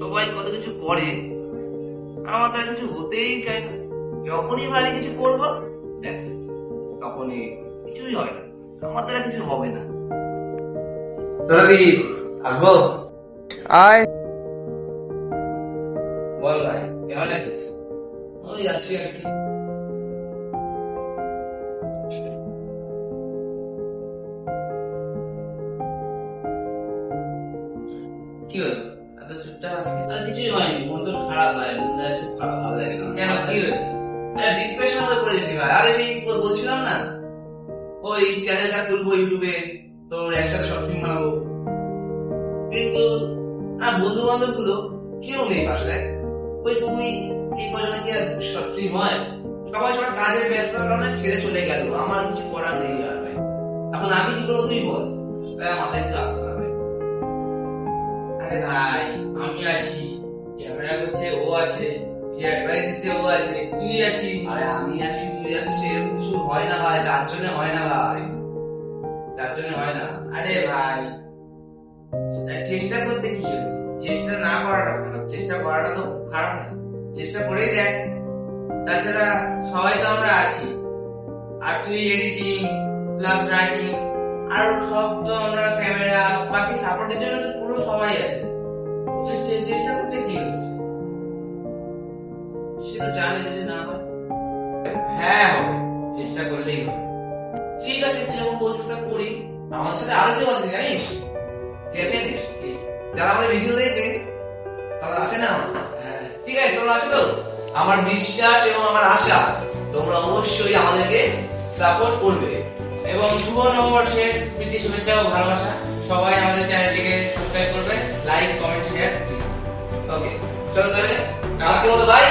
সবাই কত কিছু করে, আমার তার কিছু হতেই চায় না। যখনই ভারী কিছু করবো ব্যাস তখনই কিছুই হয় না, আমার দ্বারা কিছু হবে না। সরদীপ, আসবো? আয়। বল ভাই, কেমন আছিস? ওই আছি আর কি। কি হলো এত চুপচাপ আজকে? আর কিছুই হয়নি, মন তো খারাপ ভাই, মনটা আজকে খারাপ, ভালো লাগে না। কেন, কি হয়েছে? ডিপ্রেশন মধ্যে পড়ে গেছি ভাই। আরে সেই বলছিলাম না, ওই চ্যানেলটা খুলবো ইউটিউবে, তোর একসাথে শর্ট ফিল্ম বানাবো, কিন্তু আর বন্ধু বান্ধব গুলো কেউ নেই পাশে। ওই তুই এই কজনে কি আর শর্ট ফিল্ম হয়? সবাই সবার কাজের ব্যস্ততার কারণে ছেড়ে চলে গেল, আমার কিছু করার নেই আর ভাই। এখন আমি কি করবো তুই বল? তাই আমার মাথায় একটু আসছে না ভাই। আরে ভাই, আমি আছি, ক্যামেরা করছে ও আছে, যে অ্যাডভাইস দিচ্ছে ও আছে, তুই আছিস। আরে আমি আছি তুই আছিস সেরকম কিছু হয় না ভাই, যার জন্য হয় না ভাই, যার জন্য হয় না। আরে ভাই, চেষ্টা করতে কি হয়েছে? চেষ্টা না করাটা ভালো, চেষ্টা করাটা তো খারাপ না, চেষ্টা করেই দেখ। তাছাড়া সবাই তো আমরা আছি, আর তুই এডিটিং প্লাস রাইটিং আর সব তো আমরা ক্যামেরা বাকি সাপোর্টের জন্য তো পুরো সবাই আছে। চেষ্টা করতে কি হয়েছে? সে তো জানে যদি না হয়। হ্যাঁ হবে, চেষ্টা করলেই হবে। ঠিক আছে, তুই যখন বলছিস তা করি। আমার সাথে আরো কেউ আছে জানিস, কে আছে জানিস? যারা আমাদের ভিডিও দেখবে তারা আসে না আমার। হ্যাঁ, ঠিক আছে, তোমরা আসো তো? আমার বিশ্বাস এবং আমার আশা তোমরা অবশ্যই আমাদেরকে সাপোর্ট করবে। এবং শুভ নববর্ষের প্রীতি শুভেচ্ছা ও ভালোবাসা। সবাই আমাদের চ্যানেলটিকে সাবস্ক্রাইব করবে, লাইক কমেন্ট শেয়ার প্লিজ। ওকে, চলো তাহলে আজকের মতো বাই।